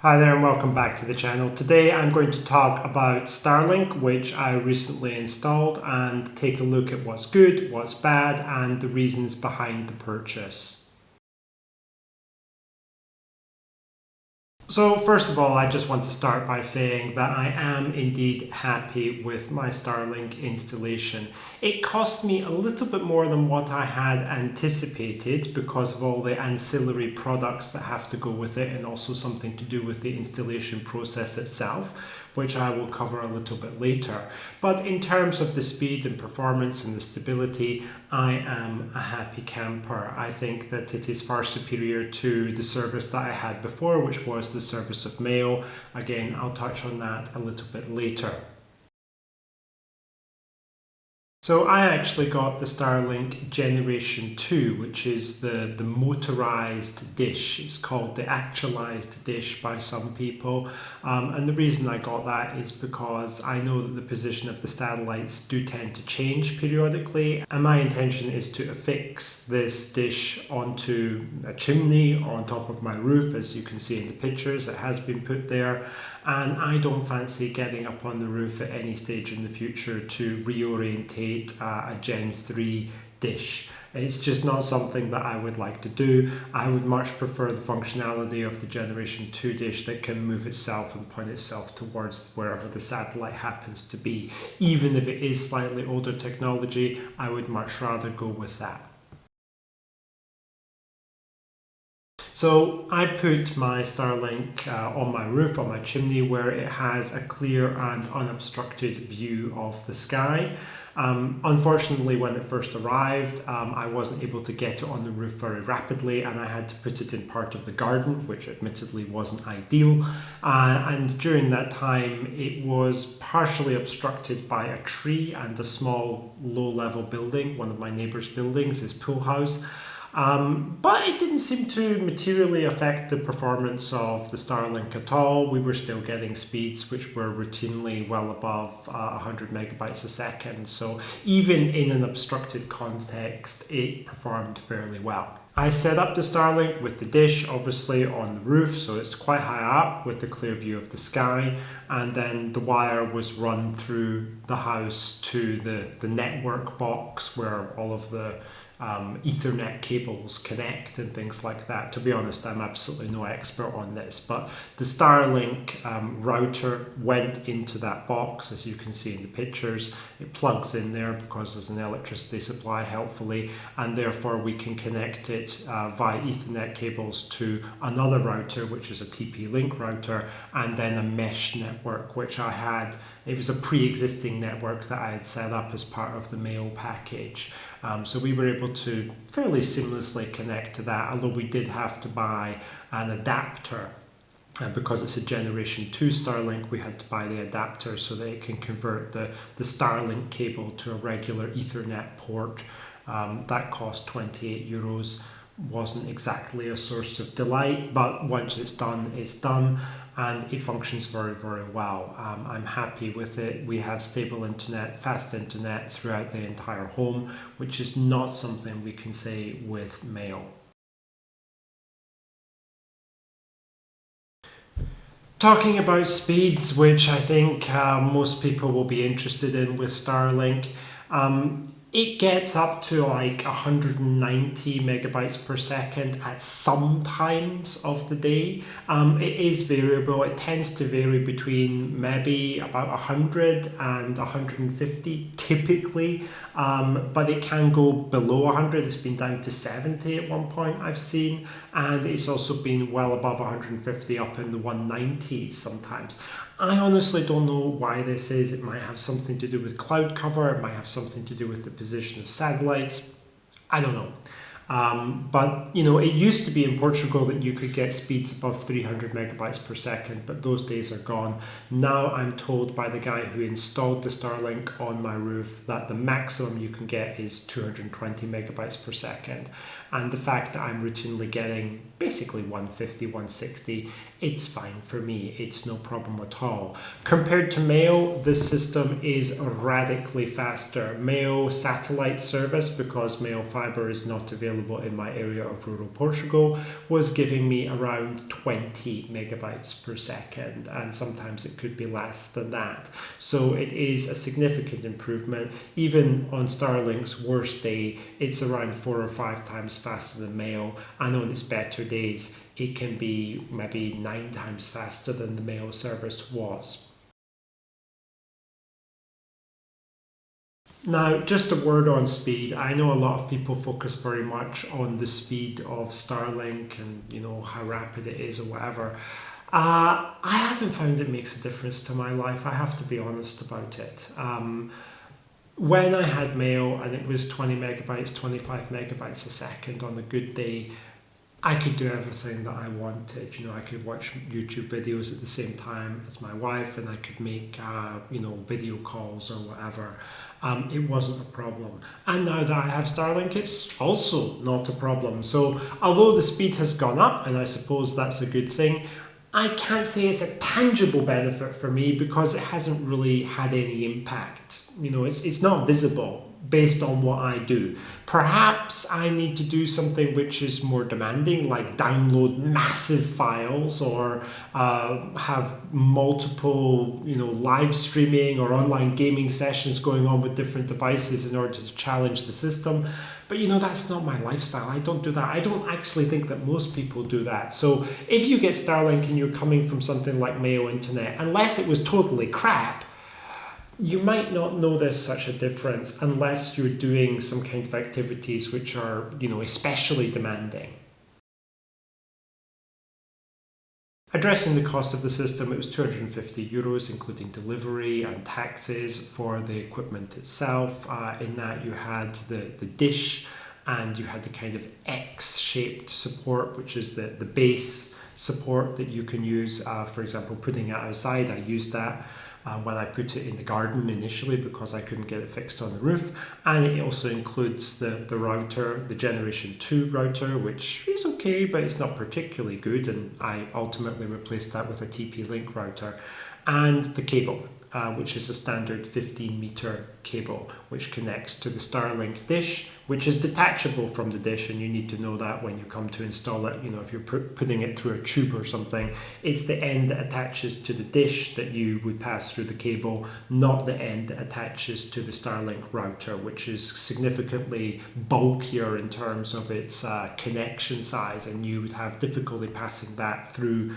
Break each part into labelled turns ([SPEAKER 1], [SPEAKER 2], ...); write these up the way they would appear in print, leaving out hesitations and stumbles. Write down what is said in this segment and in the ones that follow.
[SPEAKER 1] Hi there and welcome back to the channel. Today I'm going to talk about Starlink, which I recently installed, and take a look at what's good, what's bad, and the reasons behind the purchase. So first of all, I just want to start by saying that I am indeed happy with my Starlink installation. It cost me a little bit more than what I had anticipated because of all the ancillary products that have to go with it, and also something to do with the installation process itself, which I will cover a little bit later. But in terms of the speed and performance and the stability, I am a happy camper. I think that it is far superior to the service that I had before, which was the service of Mail. Again, I'll touch on that a little bit later. So I actually got the Starlink Generation 2, which is the motorized dish. It's called the actualized dish by some people. And the reason I got that is because I know that the position of the satellites do tend to change periodically. And my intention is to affix this dish onto a chimney or on top of my roof. As you can see in the pictures, it has been put there. And I don't fancy getting up on the roof at any stage in the future to reorientate a Gen 3 dish. It's just not something that I would like to do. I would much prefer the functionality of the Generation 2 dish that can move itself and point itself towards wherever the satellite happens to be. Even if it is slightly older technology, I would much rather go with that. So I put my Starlink on my roof, on my chimney, where it has a clear and unobstructed view of the sky. Unfortunately, when it first arrived, I wasn't able to get it on the roof very rapidly, and I had to put it in part of the garden, which admittedly wasn't ideal. And during that time, it was partially obstructed by a tree and a small low-level building. One of my neighbour's buildings, his pool house. But it didn't seem to materially affect the performance of the Starlink at all. We were still getting speeds which were routinely well above 100 megabytes a second. So even in an obstructed context, it performed fairly well. I set up the Starlink with the dish obviously on the roof, so it's quite high up with a clear view of the sky, and then the wire was run through the house to the network box where all of the Ethernet cables connect and things like that. To be honest, I'm absolutely no expert on this, but the Starlink router went into that box, as you can see in the pictures. It plugs in there because there's an electricity supply, helpfully, and therefore we can connect it via Ethernet cables to another router, which is a TP-Link router, and then a mesh network, which I had. It was a pre-existing network that I had set up as part of the Mail package. So we were able to fairly seamlessly connect to that, although we did have to buy an adapter. Because it's a Generation 2 Starlink, we had to buy the adapter so that it can convert the Starlink cable to a regular Ethernet port. That cost €28. Wasn't exactly a source of delight, but once it's done, and it functions very, very well. I'm happy with it. We have stable internet, fast internet throughout the entire home, which is not something we can say with Mail. Talking about speeds, which I think most people will be interested in with Starlink, it gets up to like 190 megabytes per second at some times of the day. It is variable. It tends to vary between maybe about 100 and 150 typically, but it can go below 100. It's been down to 70 at one point I've seen, and it's also been well above 150 up in the 190s sometimes. I honestly don't know why this is. It might have something to do with cloud cover. It might have something to do with the position of satellites. I don't know. But you know, it used to be in Portugal that you could get speeds above 300 megabytes per second, but those days are gone. Now I'm told by the guy who installed the Starlink on my roof that the maximum you can get is 220 megabytes per second. And the fact that I'm routinely getting basically 150, 160, it's fine for me. It's no problem at all. Compared to Mayo, this system is radically faster. Mayo satellite service, because Mayo fibre is not available in my area of rural Portugal, was giving me around 20 megabytes per second, and sometimes it could be less than that. So it is a significant improvement. Even on Starlink's worst day, it's around 4 or 5 times faster than Mayo, and on its better days, it can be maybe 9 times faster than the Mayo service was. Now, just a word on speed. I know a lot of people focus very much on the speed of Starlink and how rapid it is or whatever. I haven't found it makes a difference to my life. I have to be honest about it. When I had Mayo and it was 20 megabytes, 25 megabytes a second on a good day, I could do everything that I wanted. I could watch YouTube videos at the same time as my wife, and I could make video calls or whatever. It wasn't a problem. And now that I have Starlink, it's also not a problem. So although the speed has gone up, and I suppose that's a good thing, I can't say it's a tangible benefit for me because it hasn't really had any impact. It's not visible based on what I do. Perhaps I need to do something which is more demanding, like download massive files or have multiple, live streaming or online gaming sessions going on with different devices in order to challenge the system. But that's not my lifestyle. I don't do that. I don't actually think that most people do that. So if you get Starlink and you're coming from something like Mayo Internet, unless it was totally crap, you might not notice such a difference unless you're doing some kind of activities which are, especially demanding. Addressing the cost of the system, it was €250, including delivery and taxes for the equipment itself. In that you had the dish, and you had the kind of X-shaped support, which is the base support that you can use. For example, putting it outside, I used that when I put it in the garden initially because I couldn't get it fixed on the roof. And it also includes the router, the Generation 2 router, which is okay, but it's not particularly good. And I ultimately replaced that with a TP-Link router. And the cable, which is a standard 15-meter cable, which connects to the Starlink dish, which is detachable from the dish, and you need to know that when you come to install it. If you're putting it through a tube or something, it's the end that attaches to the dish that you would pass through the cable, not the end that attaches to the Starlink router, which is significantly bulkier in terms of its connection size, and you would have difficulty passing that through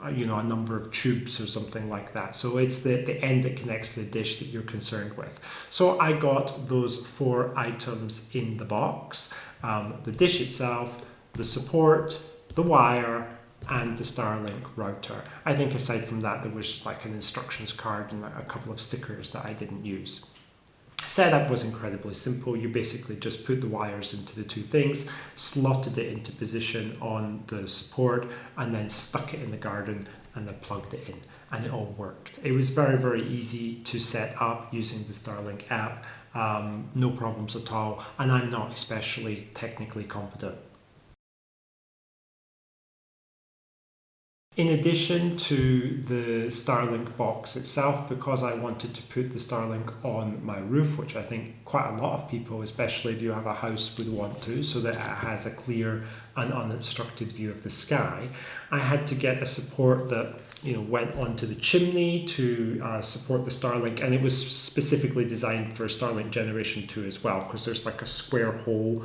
[SPEAKER 1] a number of tubes or something like that. So it's the end that connects to the dish that you're concerned with. So I got those 4 items in the box: the dish itself, the support, the wire, and the Starlink router. I think aside from that, there was like an instructions card and a couple of stickers that I didn't use. Setup was incredibly simple. You basically just put the wires into the 2 things, slotted it into position on the support, and then stuck it in the garden and then plugged it in, and it all worked. It was very, very easy to set up using the Starlink app. No problems at all, and I'm not especially technically competent. In addition to the Starlink box itself, because I wanted to put the Starlink on my roof, which I think quite a lot of people, especially if you have a house, would want to, so that it has a clear and unobstructed view of the sky, I had to get a support that went onto the chimney to support the Starlink, and it was specifically designed for Starlink Generation 2 as well, because there's like a square hole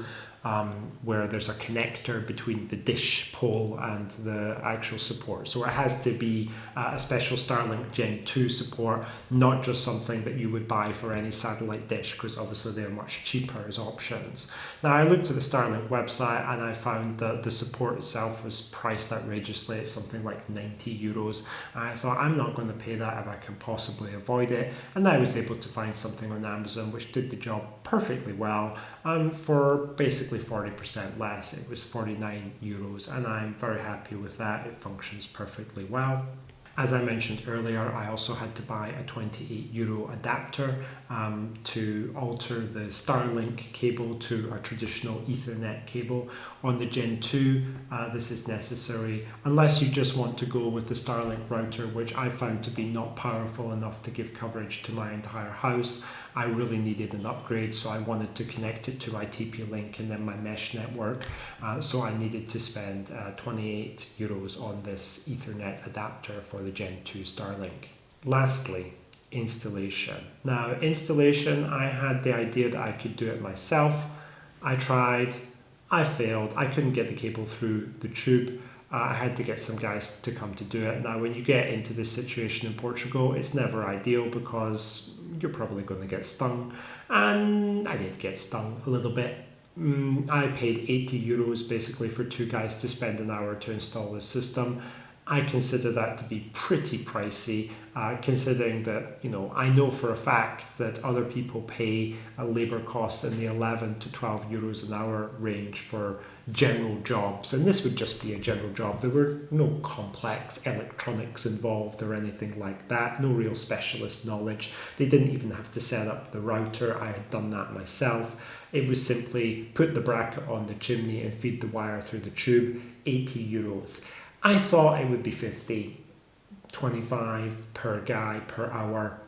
[SPEAKER 1] where there's a connector between the dish pole and the actual support. So it has to be a special Starlink Gen 2 support, not just something that you would buy for any satellite dish, because obviously they're much cheaper as options. Now I looked at the Starlink website and I found that the support itself was priced outrageously. It's something like €90. And I thought, I'm not going to pay that if I can possibly avoid it. And I was able to find something on Amazon which did the job perfectly well, for basically 40% less. It was €49, and I'm very happy with that. It functions perfectly well. As I mentioned earlier, I also had to buy a €28 adapter to alter the Starlink cable to a traditional Ethernet cable. On the Gen 2, this is necessary unless you just want to go with the Starlink router, which I found to be not powerful enough to give coverage to my entire house. I really needed an upgrade, so I wanted to connect it to my TP-Link and then my mesh network. So I needed to spend €28 on this Ethernet adapter for the Gen 2 Starlink. Lastly, installation. Now, installation, I had the idea that I could do it myself. I tried, I failed, I couldn't get the cable through the tube. I had to get some guys to come to do it. Now, when you get into this situation in Portugal, it's never ideal because you're probably going to get stung. And I did get stung a little bit. I paid €80 basically for two guys to spend an hour to install this system. I consider that to be pretty pricey, considering that, I know for a fact that other people pay labour costs in the 11 to 12 euros an hour range for general jobs, and this would just be a general job. There were no complex electronics involved or anything like that, no real specialist knowledge. They didn't even have to set up the router. I had done that myself. It was simply put the bracket on the chimney and feed the wire through the tube, €80. I thought it would be 50, 25 per guy per hour.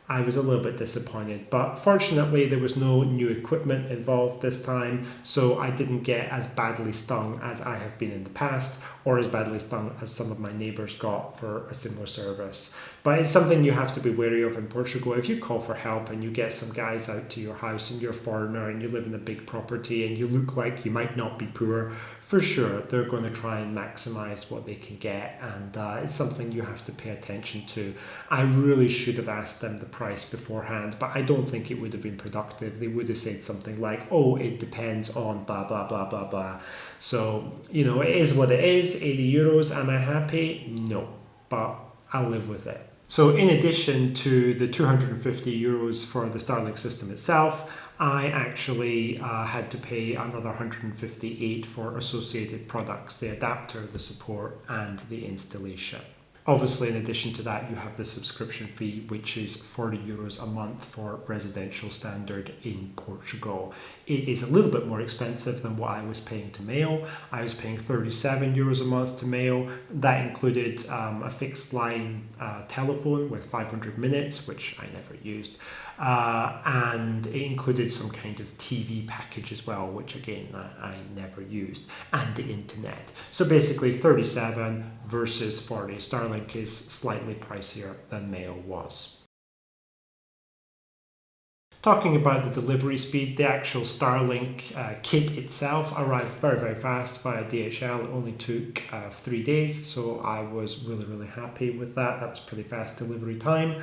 [SPEAKER 1] I was a little bit disappointed, but fortunately there was no new equipment involved this time, so I didn't get as badly stung as I have been in the past, or as badly stung as some of my neighbours got for a similar service. But it's something you have to be wary of in Portugal. If you call for help and you get some guys out to your house and you're a foreigner and you live in a big property and you look like you might not be poor, for sure they're going to try and maximise what they can get, and it's something you have to pay attention to. I really should have asked them the price beforehand, but I don't think it would have been productive. They would have said something like, oh, it depends on blah blah blah blah blah. So, it is what it is. €80. Am I happy? No, but I'll live with it. So in addition to the €250 for the Starlink system itself, I actually had to pay another €158 for associated products, the adapter, the support, and the installation. Obviously, in addition to that, you have the subscription fee, which is €40 a month for residential standard in Portugal. It is a little bit more expensive than what I was paying to Mail. I was paying €37 a month to Mail. That included a fixed line telephone with 500 minutes, which I never used. And it included some kind of TV package as well, which again I never used, and the internet. So basically 37 versus 40. Starlink is slightly pricier than Mail was. Talking about the delivery speed, the actual Starlink kit itself arrived very, very fast via DHL. It only took 3 days, so I was really, really happy with that. That was pretty fast delivery time.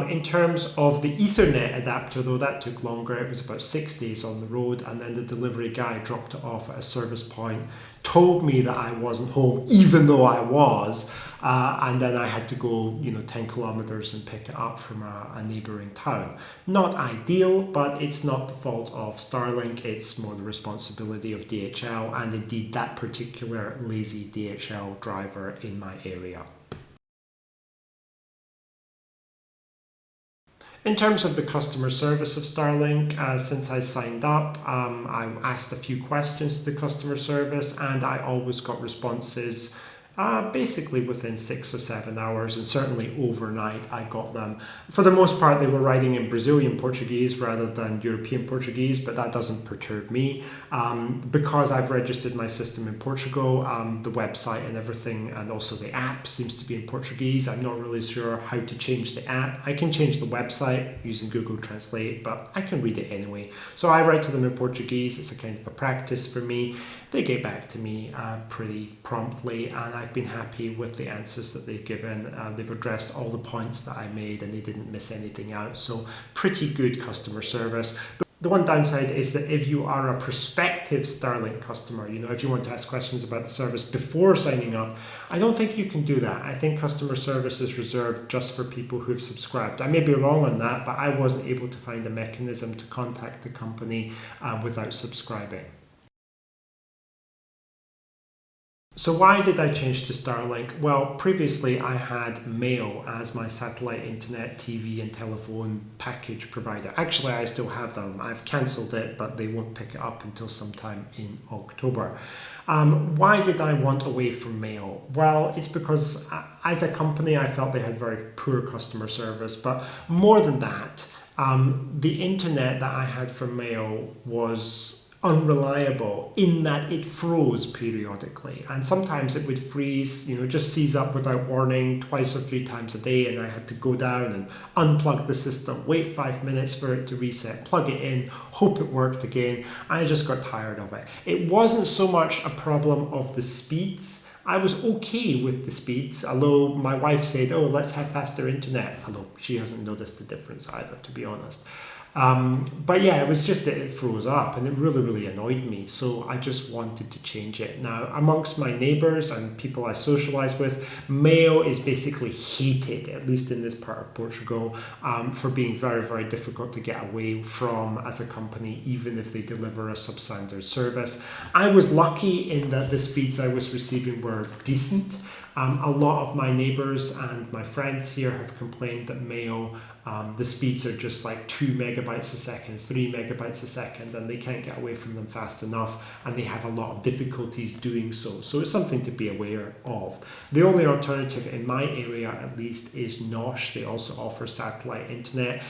[SPEAKER 1] In terms of the Ethernet adapter, though, that took longer. It was about 6 days on the road, and then the delivery guy dropped it off at a service point, told me that I wasn't home, even though I was, and then I had to go 10 kilometers and pick it up from a neighboring town. Not ideal, but it's not the fault of Starlink. It's more the responsibility of DHL, and indeed that particular lazy DHL driver in my area. In terms of the customer service of Starlink, since I signed up, I asked a few questions to the customer service, and I always got responses basically within 6 or 7 hours, and certainly overnight I got them. For the most part, they were writing in Brazilian Portuguese rather than European Portuguese, but that doesn't perturb me. Because I've registered my system in Portugal, the website and everything, and also the app seems to be in Portuguese. I'm not really sure how to change the app. I can change the website using Google Translate, but I can read it anyway. So I write to them in Portuguese. It's a kind of a practice for me. They get back to me pretty promptly, and I've been happy with the answers that they've given. They've addressed all the points that I made, and they didn't miss anything out. So pretty good customer service. The one downside is that if you are a prospective Starlink customer, if you want to ask questions about the service before signing up, I don't think you can do that. I think customer service is reserved just for people who've subscribed. I may be wrong on that, but I wasn't able to find a mechanism to contact the company without subscribing. So why did I change to Starlink? Well, previously I had Mail as my satellite internet, TV and telephone package provider. Actually, I still have them. I've cancelled it, but they won't pick it up until sometime in October. Why did I want away from Mail? Well, it's because as a company, I felt they had very poor customer service, but more than that, the internet that I had from Mail was unreliable in that it froze periodically, and sometimes it would freeze, just seize up without warning twice or three times a day, and I had to go down and unplug the system, wait 5 minutes for it to reset, plug it in, hope it worked again. I just got tired of it. It wasn't so much a problem of the speeds. I was okay with the speeds, although my wife said, oh, let's have faster internet, although she hasn't noticed the difference either, to be honest. But yeah, it was just that it froze up and it really, really annoyed me. So I just wanted to change it. Now, amongst my neighbours and people I socialise with, Mail is basically hated, at least in this part of Portugal, for being very, very difficult to get away from as a company, even if they deliver a substandard service. I was lucky in that the speeds I was receiving were decent. A lot of my neighbours and my friends here have complained that Mail, the speeds are just like 2 megabytes a second, 3 megabytes a second, and they can't get away from them fast enough, and they have a lot of difficulties doing so. So it's something to be aware of. The only alternative in my area, at least, is Nosh. They also offer satellite internet.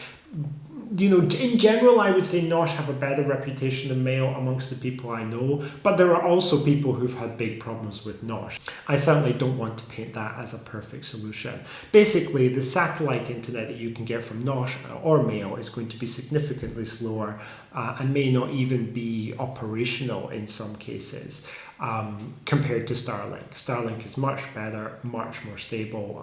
[SPEAKER 1] In general, I would say Nosh have a better reputation than Mail amongst the people I know, but there are also people who've had big problems with Nosh. I certainly don't want to paint that as a perfect solution. Basically, the satellite internet that you can get from Nosh or Mail is going to be significantly slower and may not even be operational in some cases. Compared to Starlink. Starlink is much better, much more stable,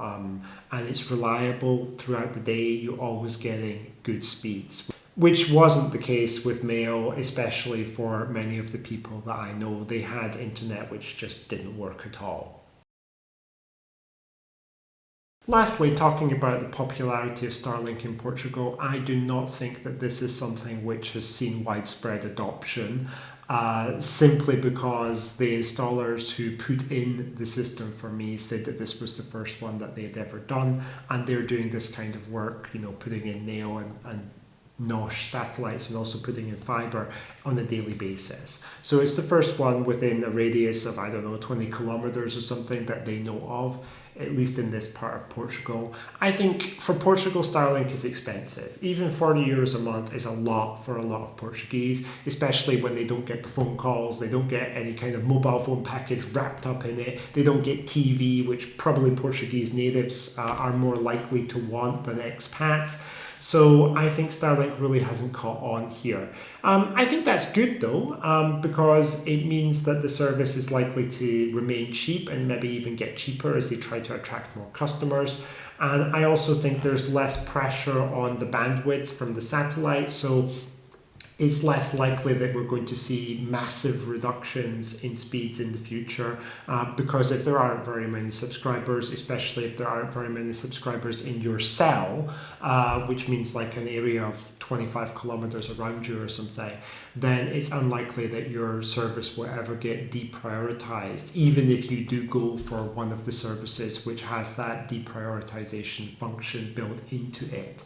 [SPEAKER 1] and it's reliable throughout the day. You're always getting good speeds, which wasn't the case with Mail, especially for many of the people that I know. They had internet which just didn't work at all. Lastly, talking about the popularity of Starlink in Portugal, I do not think that this is something which has seen widespread adoption, simply because the installers who put in the system for me said that this was the first one that they had ever done, and they're doing this kind of work, putting in Neo and Nosh satellites and also putting in fibre on a daily basis. So it's the first one within a radius of, 20 kilometres or something that they know of, at least in this part of Portugal. I think for Portugal, Starlink is expensive. Even €40 a month is a lot for a lot of Portuguese, especially when they don't get the phone calls, they don't get any kind of mobile phone package wrapped up in it, they don't get TV, which probably Portuguese natives are more likely to want than expats. So I think Starlink really hasn't caught on here. I think that's good though, because it means that the service is likely to remain cheap and maybe even get cheaper as they try to attract more customers. And I also think there's less pressure on the bandwidth from the satellite, so it's less likely that we're going to see massive reductions in speeds in the future, because if there aren't very many subscribers, especially if there aren't very many subscribers in your cell, which means like an area of 25 kilometers around you or something, then it's unlikely that your service will ever get deprioritized, even if you do go for one of the services which has that deprioritization function built into it.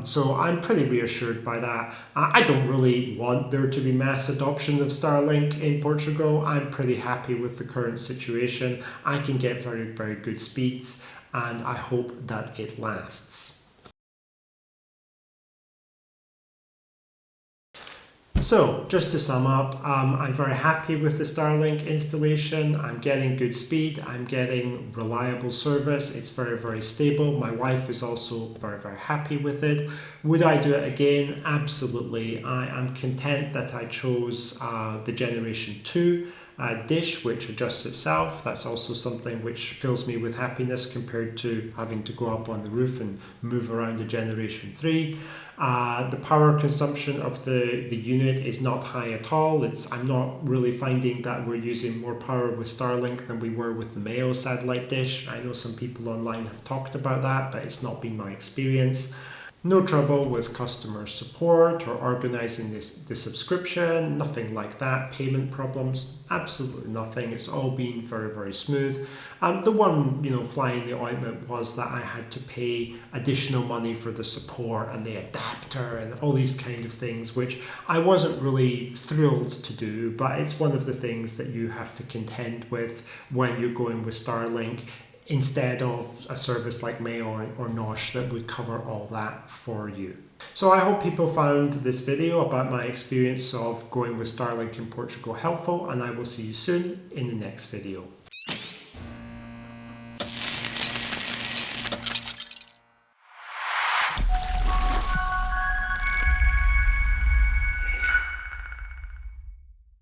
[SPEAKER 1] So I'm pretty reassured by that. I don't really want there to be mass adoption of Starlink in Portugal. I'm pretty happy with the current situation. I can get very, very good speeds, and I hope that it lasts. So, just to sum up, I'm very happy with the Starlink installation. I'm getting good speed, I'm getting reliable service, it's very, very stable. My wife is also very, very happy with it. Would I do it again? Absolutely. I am content that I chose the Generation 2 dish, which adjusts itself. That's also something which fills me with happiness compared to having to go up on the roof and move around the Generation 3. The power consumption of the unit is not high at all. I'm not really finding that we're using more power with Starlink than we were with the Mayo satellite dish. I know some people online have talked about that, but it's not been my experience. No trouble with customer support or organizing the subscription, nothing like that. Payment problems, absolutely nothing. It's all been very, very smooth. The one, fly in the ointment was that I had to pay additional money for the support and the adapter and all these kind of things, which I wasn't really thrilled to do, but it's one of the things that you have to contend with when you're going with Starlink, instead of a service like Mayo or Nosh that would cover all that for you. So I hope people found this video about my experience of going with Starlink in Portugal helpful, and I will see you soon in the next video.